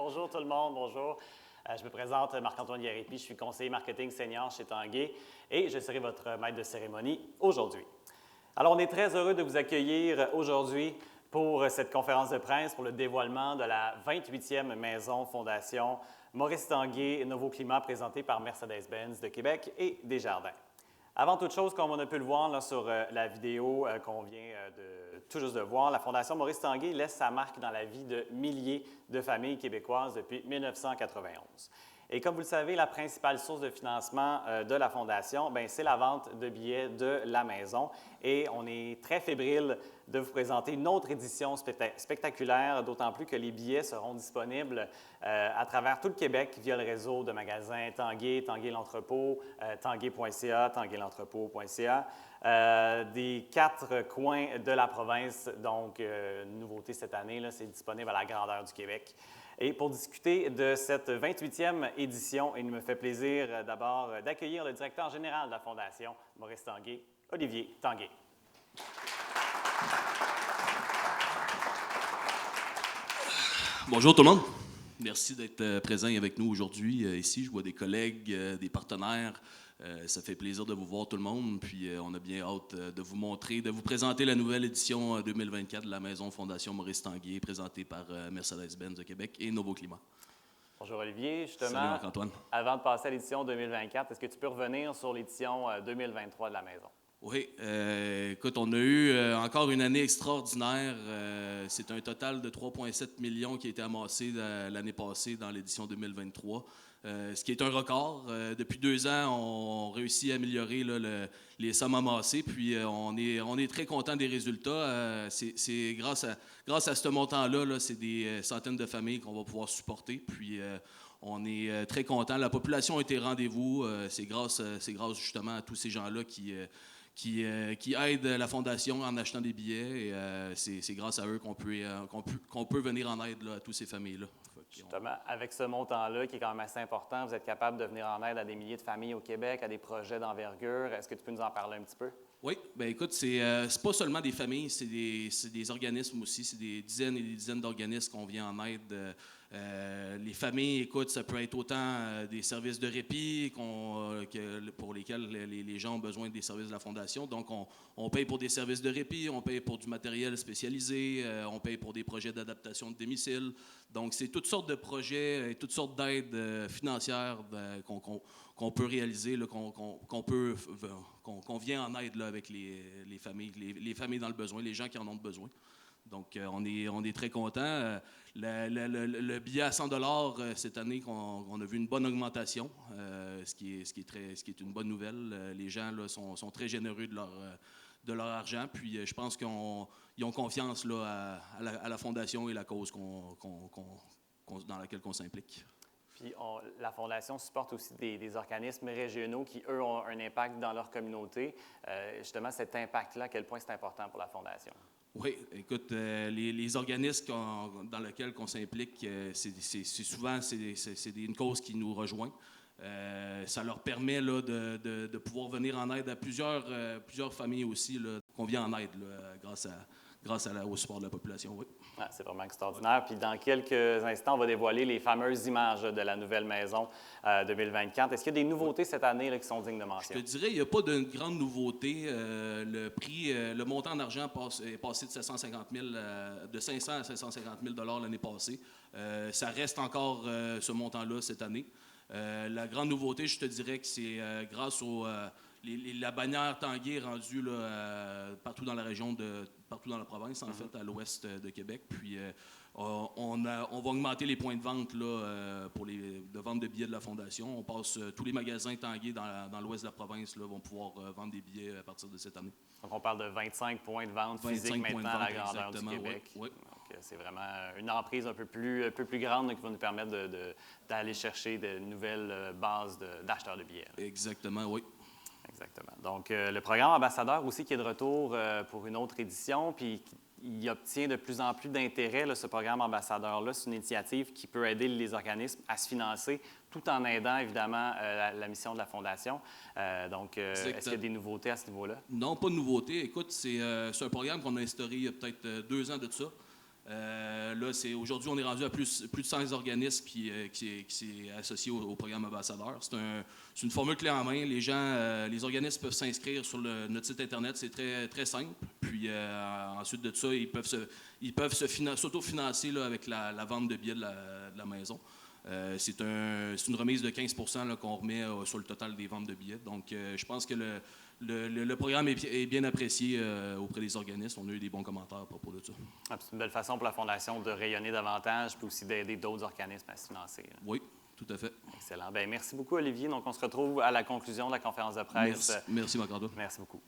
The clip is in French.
Bonjour tout le monde, bonjour. Je me présente Marc-Antoine Guérépi, je suis conseiller marketing senior chez Tanguay et je serai votre maître de cérémonie aujourd'hui. Alors, on est très heureux de vous accueillir aujourd'hui pour cette conférence de presse pour le dévoilement de la 28e maison Fondation Maurice Tanguay Nouveau Climat présentée par Mercedes-Benz de Québec et Desjardins. Avant toute chose, comme on a pu le voir là, sur la vidéo qu'on vient tout juste de voir, la Fondation Maurice Tanguay laisse sa marque dans la vie de milliers de familles québécoises depuis 1991. Et comme vous le savez, la principale source de financement de la Fondation, c'est la vente de billets de la maison. Et on est très fébrile de vous présenter une autre édition spectaculaire, d'autant plus que les billets seront disponibles à travers tout le Québec via le réseau de magasins Tanguay, Tanguay l'entrepôt, tanguay.ca, tanguay-l'entrepôt.ca, des 4 coins de la province. Donc, nouveauté cette année, c'est disponible à la grandeur du Québec. Et pour discuter de cette 28e édition, il me fait plaisir d'abord d'accueillir le directeur général de la Fondation Maurice Tanguay, Olivier Tanguay. Bonjour tout le monde. Merci d'être présent avec nous aujourd'hui ici. Je vois des collègues, des partenaires. Ça fait plaisir de vous voir tout le monde. Puis on a bien hâte de vous montrer, de vous présenter la nouvelle édition 2024 de la Maison Fondation Maurice Tanguay, présentée par Mercedes-Benz de Québec et Nouveau Climat. Bonjour Olivier. Justement, salut Marc-Antoine. Avant de passer à l'édition 2024, est-ce que tu peux revenir sur l'édition 2023 de la Maison? Oui, écoute, on a eu encore une année extraordinaire. C'est un total de 3,7 millions qui a été amassé l'année passée dans l'édition 2023, ce qui est un record. Depuis 2 ans, on réussit à améliorer là, les sommes amassées, puis on est très content des résultats. C'est grâce à ce montant-là, là, c'est des centaines de familles qu'on va pouvoir supporter, puis on est très content. La population a été rendez-vous. C'est grâce justement à tous ces gens-là qui aident la Fondation en achetant des billets. Et c'est grâce à eux qu'on peut venir en aide là, à toutes ces familles-là. Justement, avec ce montant-là, qui est quand même assez important, vous êtes capable de venir en aide à des milliers de familles au Québec, à des projets d'envergure. Est-ce que tu peux nous en parler un petit peu? Oui, bien écoute, c'est pas seulement des familles, c'est des organismes aussi. C'est des dizaines et des dizaines d'organismes qu'on vient en aide. Les familles, écoute, ça peut être autant des services de répit pour lesquels les gens ont besoin des services de la Fondation. Donc, on paye pour des services de répit, on paye pour du matériel spécialisé, on paye pour des projets d'adaptation de domicile. Donc, c'est toutes sortes de projets et toutes sortes d'aides financières qu'on peut réaliser, là, qu'on vient en aide là, avec les familles dans le besoin, les gens qui en ont besoin. Donc, on est très contents. Le billet à 100 $ cette année, on a vu une bonne augmentation, ce qui est une bonne nouvelle. Les gens là, sont très généreux de leur argent. Puis, je pense qu'ils ont confiance là, à la Fondation et la cause dans laquelle on s'implique. Puis la Fondation supporte aussi des organismes régionaux qui, eux, ont un impact dans leur communauté. Justement, cet impact-là, à quel point c'est important pour la Fondation? Oui, écoute, les organismes dans lesquels on s'implique, c'est souvent une cause qui nous rejoint. Ça leur permet là, de pouvoir venir en aide à plusieurs familles aussi, là, qu'on vient en aide là, grâce au support de la population. Oui. Ah, c'est vraiment extraordinaire. Puis dans quelques instants, on va dévoiler les fameuses images de la nouvelle maison 2024. Est-ce qu'il y a des nouveautés cette année là, qui sont dignes de mention? Je te dirais, il n'y a pas de grande nouveauté. Le montant en argent est passé de 500 à 550 000 l'année passée. Ça reste encore ce montant-là cette année. La grande nouveauté, je te dirais que c'est grâce la bannière Tanguay est rendue là, partout dans la région, partout dans la province, en fait, à l'ouest de Québec. Puis, on va augmenter les points de vente là, pour de vente de billets de la Fondation. On passe tous les magasins Tanguay dans l'ouest de la province là, vont pouvoir vendre des billets à partir de cette année. Donc, on parle de 25 points de vente physiques maintenant à la grandeur du Québec. Oui. Donc, c'est vraiment une emprise un peu plus grande là, qui va nous permettre d'aller chercher de nouvelles bases d'acheteurs de billets. Là. Exactement, oui. Exactement. Donc, le programme ambassadeur aussi qui est de retour pour une autre édition, puis il obtient de plus en plus d'intérêt, là, ce programme ambassadeur-là. C'est une initiative qui peut aider les organismes à se financer tout en aidant, évidemment, la mission de la Fondation. Donc, est-ce qu'il y a des nouveautés à ce niveau-là? Non, pas de nouveautés. Écoute, c'est un programme qu'on a instauré il y a peut-être 2 ans de ça. Aujourd'hui, on est rendu à plus de 100 organismes qui s'est associé au programme ambassadeur. C'est une formule clé en main. Les organismes peuvent s'inscrire sur notre site Internet. C'est très, très simple. Puis ensuite de ça, ils peuvent s'autofinancer là, avec la vente de billets de la maison. C'est une remise de 15 % qu'on remet sur le total des ventes de billets. Donc, je pense que le programme est bien apprécié auprès des organismes. On a eu des bons commentaires à propos de ça. Ah, c'est une belle façon pour la Fondation de rayonner davantage puis aussi d'aider d'autres organismes à se financer. Là. Oui, tout à fait. Excellent. Bien, merci beaucoup, Olivier. Donc, on se retrouve à la conclusion de la conférence de presse. Merci Marc-Antoine. Merci beaucoup.